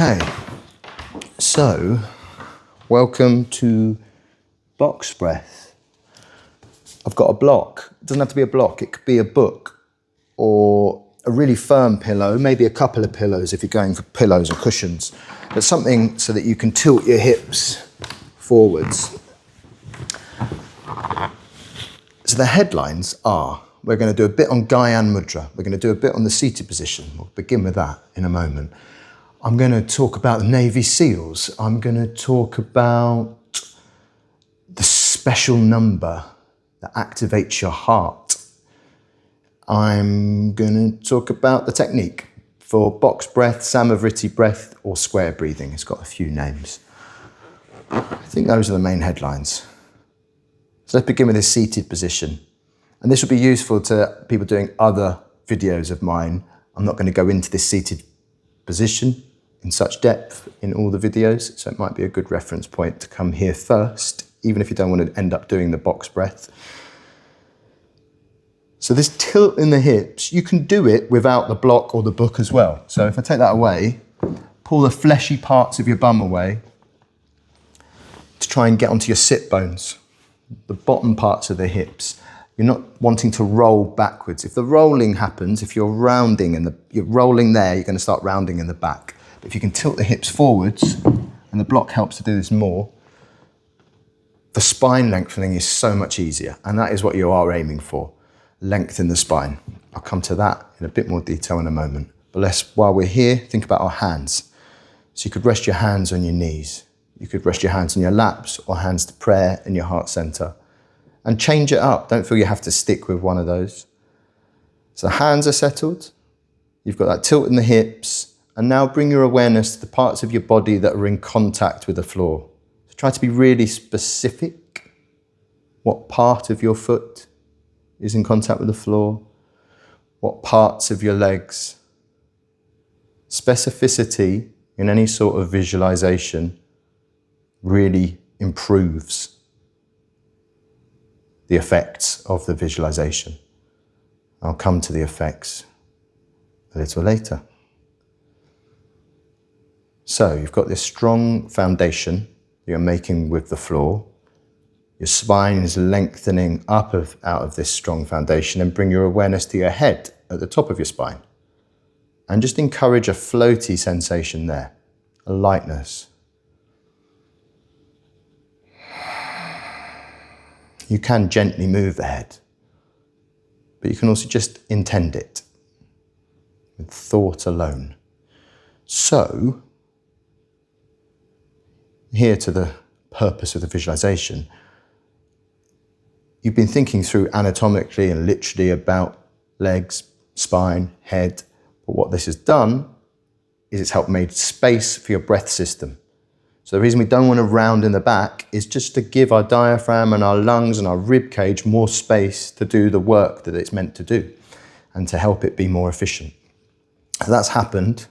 Okay, so welcome to box breath. I've got a block. It doesn't have to be a block, it could be a book or a really firm pillow, maybe a couple of pillows if you're going for pillows or cushions, but something so that you can tilt your hips forwards. So the headlines are, we're going to do a bit on Gyan Mudra, we're going to do a bit on the seated position, we'll begin with that in a moment. I'm going to talk about the Navy SEALs, I'm going to talk about the special number that activates your heart. I'm going to talk about the technique for box breath, Samavriti breath, or square breathing. It's got a few names. I think those are the main headlines. So let's begin with this seated position. And this will be useful to people doing other videos of mine. I'm not going to go into this seated position in such depth in all the videos, so it might be a good reference point to come here first, even if you don't want to end up doing the box breath. So this tilt in the hips, you can do it without the block or the book as well. So if I take that away, pull the fleshy parts of your bum away to try and get onto your sit bones, the bottom parts of the hips. You're not wanting to roll backwards. If the rolling happens, if you're rounding and you're rolling there, you're going to start rounding in the back. But if you can tilt the hips forwards, and the block helps to do this more, the spine lengthening is so much easier, and that is what you are aiming for. Lengthen the spine. I'll come to that in a bit more detail in a moment. But while we're here, think about our hands. So you could rest your hands on your knees. You could rest your hands on your laps or hands to prayer in your heart center. And change it up. Don't feel you have to stick with one of those. So the hands are settled. You've got that tilt in the hips. And now bring your awareness to the parts of your body that are in contact with the floor. So try to be really specific. What part of your foot is in contact with the floor? What parts of your legs? Specificity in any sort of visualization really improves the effects of the visualization. I'll come to the effects a little later. So you've got this strong foundation that you're making with the floor. Your spine is lengthening out of this strong foundation, and bring your awareness to your head at the top of your spine. And just encourage a floaty sensation there, a lightness. You can gently move the head, but you can also just intend it with thought alone. So, here to the purpose of the visualization, you've been thinking through anatomically and literally about legs, spine, head, but what this has done is it's helped make space for your breath system. So the reason we don't want to round in the back is just to give our diaphragm and our lungs and our rib cage more space to do the work that it's meant to do and to help it be more efficient. So that's happened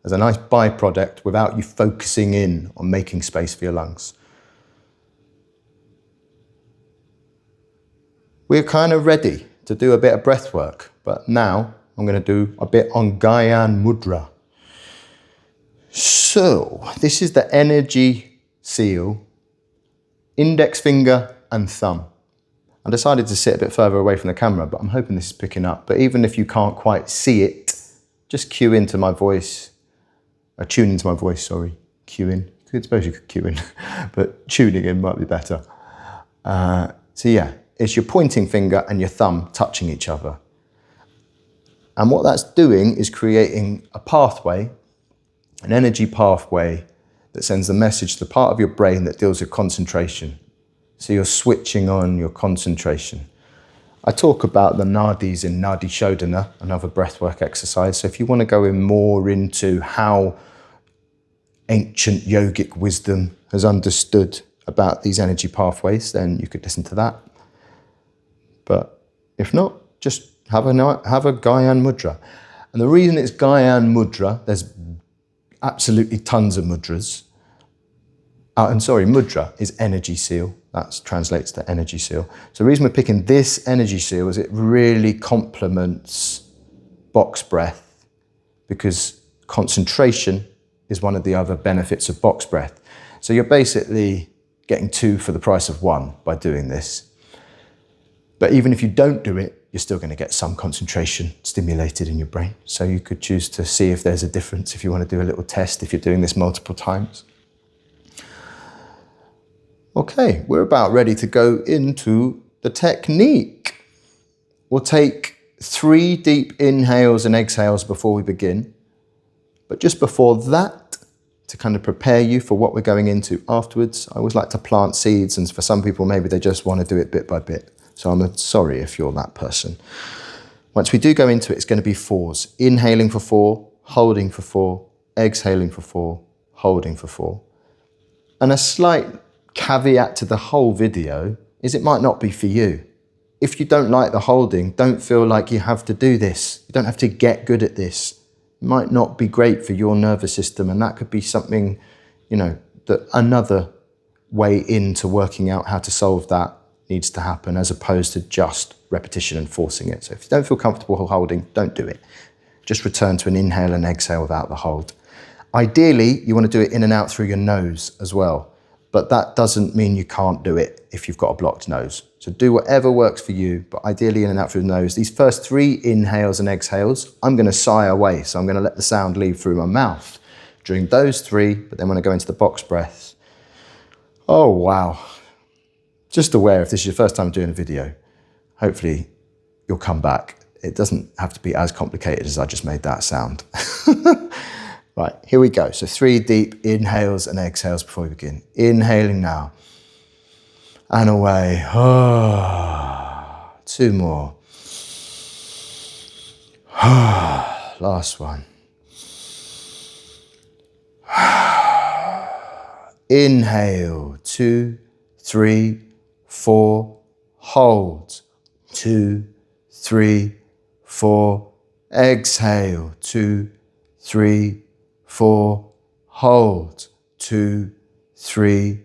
as a nice byproduct without you focusing in on making space for your lungs. We're kind of ready to do a bit of breath work, but now I'm going to do a bit on Gyan Mudra. So, this is the energy seal, index finger and thumb. I decided to sit a bit further away from the camera, but I'm hoping this is picking up. But even if you can't quite see it, just cue into my voice, tune into my voice, sorry, cue in. I suppose you could cue in, but tuning in might be better. So yeah, it's your pointing finger and your thumb touching each other. And what that's doing is creating a pathway, an energy pathway that sends the message to the part of your brain that deals with concentration. So you're switching on your concentration. I talk about the nadis in Nadi Shodhana, another breathwork exercise. So if you want to go in more into how ancient yogic wisdom has understood about these energy pathways, then you could listen to that. But if not, just have a Gyan Mudra. And the reason it's Gyan Mudra, there's absolutely tons of mudras. Mudra is energy seal. That translates to energy seal. So the reason we're picking this energy seal is it really complements box breath, because concentration is one of the other benefits of box breath. So you're basically getting 2 for the price of 1 by doing this. But even if you don't do it, you're still going to get some concentration stimulated in your brain. So you could choose to see if there's a difference if you want to do a little test, if you're doing this multiple times. Okay, we're about ready to go into the technique. We'll take 3 deep inhales and exhales before we begin. But just before that, to kind of prepare you for what we're going into afterwards, I always like to plant seeds, and for some people, maybe they just want to do it bit by bit. So I'm sorry if you're that person. Once we do go into it, it's going to be 4s. Inhaling for 4, holding for 4, exhaling for 4, holding for 4. And a slight caveat to the whole video is it might not be for you. If you don't like the holding, don't feel like you have to do this. You don't have to get good at this. It might not be great for your nervous system, and that could be something, that another way into working out how to solve that needs to happen, as opposed to just repetition and forcing it. So if you don't feel comfortable holding, don't do it. Just return to an inhale and exhale without the hold. Ideally, you want to do it in and out through your nose as well, but that doesn't mean you can't do it if you've got a blocked nose. So do whatever works for you, but ideally in and out through the nose. These first 3 inhales and exhales, I'm going to sigh away. So I'm going to let the sound leave through my mouth during those 3, but then when I go into the box breath, oh wow. Just aware, if this is your first time doing a video, hopefully you'll come back. It doesn't have to be as complicated as I just made that sound. Right, here we go. So 3 deep inhales and exhales before we begin. Inhaling now. And away. 2 more. Last one. Inhale. 2, 3, 4. Hold. 2, 3, 4. Exhale. 2, 3, 4. Hold. 2, 3,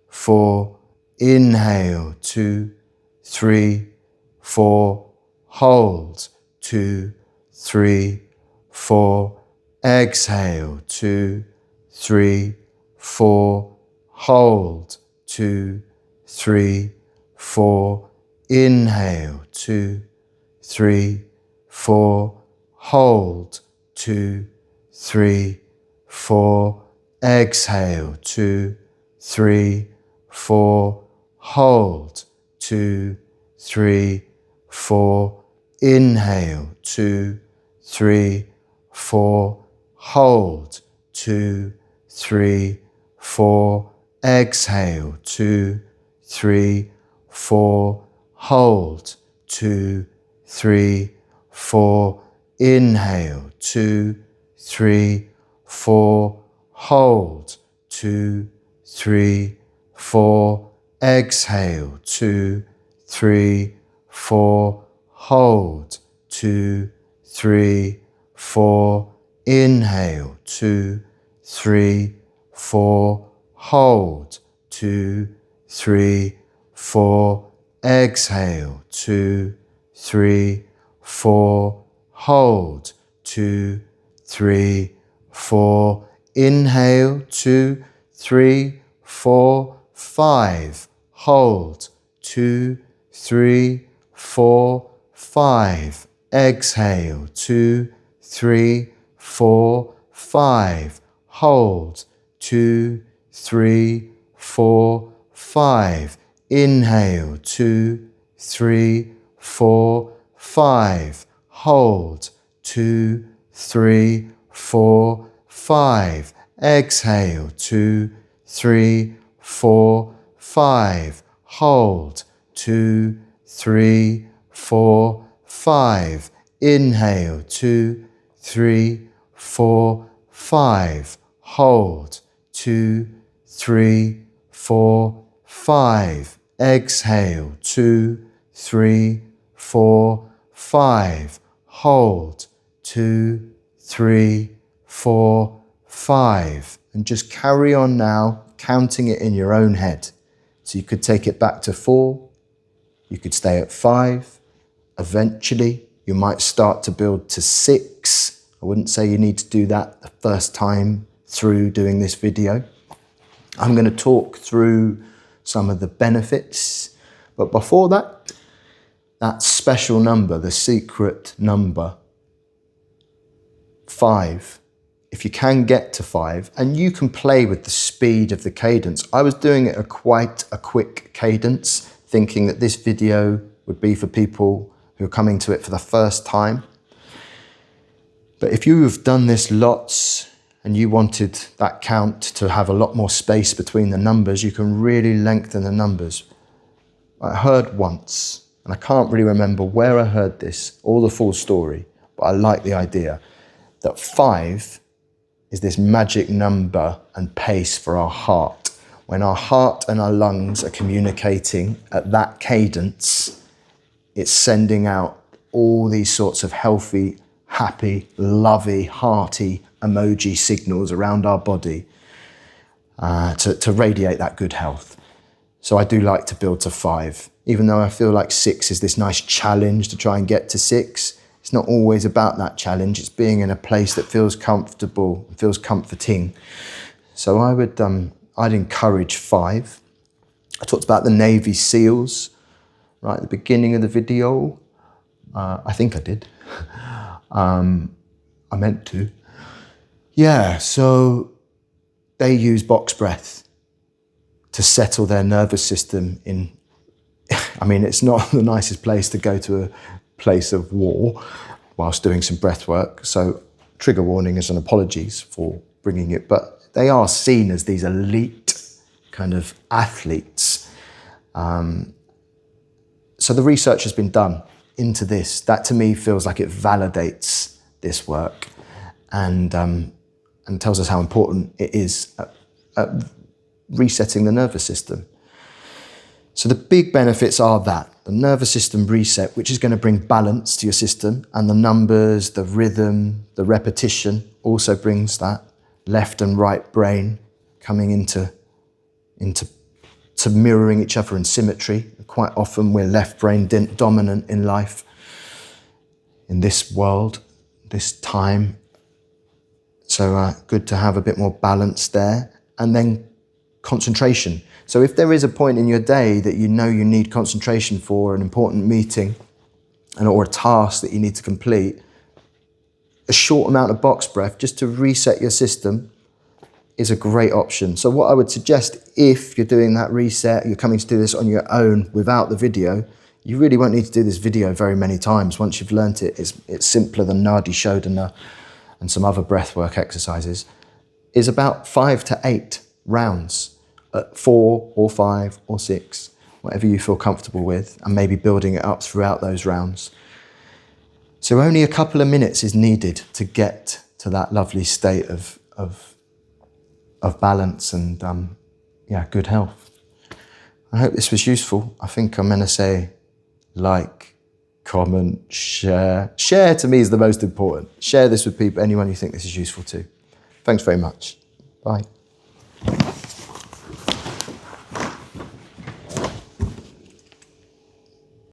4. Inhale. 2, 3, 4. Hold. 2, 3, 4. Exhale. 2, 3, 4. Hold. 2, 3, 4. Inhale. 2, 3, 4. Hold. 2, 3, 4. Exhale. 2, 3, 4. Hold. 2, 3, 4. Inhale. 2, 3, 4. Hold. 2, 3, 4. Exhale. 2, 3, 4. Hold. 2, 3, 4. Inhale. 2, 3, 4. Hold. 2, 3, 4. Exhale. 2, 3, 4. Hold. 2, 3, 4. Inhale. 2, 3, 4. Hold. 2, 3, 4. Exhale. 2, 3, 4. Hold. 2, 3, 4. Inhale. 2, 3, 4, 5. Hold. 2, 3, 4, 5. Exhale. 2, 3, 4, 5. Hold. 2, 3, 4, 5. Inhale. 2, 3, 4, 5. Hold. 2, 3, 4, 5. Exhale. 2, 3, 4, 5. Hold. 2, 3, 4, 5. Inhale. 2, 3, 4, 5. Hold. 2, 3, 4, 5. Exhale. 2, 3, 4, 5. Hold. 2, 3, 4, 5. And just carry on now, counting it in your own head. So you could take it back to 4. You could stay at 5. Eventually, you might start to build to 6. I wouldn't say you need to do that the first time. through doing this video. I'm going to talk through some of the benefits, but before that, that special number, the secret number, 5. If you can get to 5, and you can play with the speed of the cadence. I was doing it at quite a quick cadence, thinking that this video would be for people who are coming to it for the first time. But if you have done this lots and you wanted that count to have a lot more space between the numbers, you can really lengthen the numbers. I heard once, and I can't really remember where I heard this or the full story, but I like the idea that 5 is this magic number and pace for our heart. When our heart and our lungs are communicating at that cadence, it's sending out all these sorts of healthy, happy, lovey, hearty emoji signals around our body to radiate that good health. So I do like to build to 5, even though I feel like 6 is this nice challenge to try and get to 6. It's not always about that challenge. It's being in a place that feels comfortable, feels comforting. So I'd encourage 5. I talked about the Navy SEALs right at the beginning of the video. I think I did. I meant to. Yeah, so they use box breath to settle their nervous system in. I mean, it's not the nicest place to go to a place of war whilst doing some breath work. So trigger warnings and apologies for bringing it, but they are seen as these elite kind of athletes. So the research has been done into this. That to me feels like it validates this work and tells us how important it is at resetting the nervous system. So the big benefits are that the nervous system reset, which is going to bring balance to your system, and the numbers, the rhythm, the repetition also brings that. Left and right brain coming into mirroring each other in symmetry. Quite often we're left brain dominant in life, in this world, this time. So good to have a bit more balance there. And then concentration. So if there is a point in your day that you know you need concentration for an important meeting or a task that you need to complete, a short amount of box breath just to reset your system is a great option. So what I would suggest, if you're doing that reset, you're coming to do this on your own without the video, you really won't need to do this video very many times. Once you've learnt it, it's simpler than Nadi Shodhana and some other breathwork exercises, is about 5 to 8 rounds at 4 or 5 or 6, whatever you feel comfortable with, and maybe building it up throughout those rounds. So only a couple of minutes is needed to get to that lovely state of balance and good health. I hope this was useful. I think I'm going to say like, comment, share. Share to me is the most important. Share this with people, anyone you think this is useful to. Thanks very much. Bye.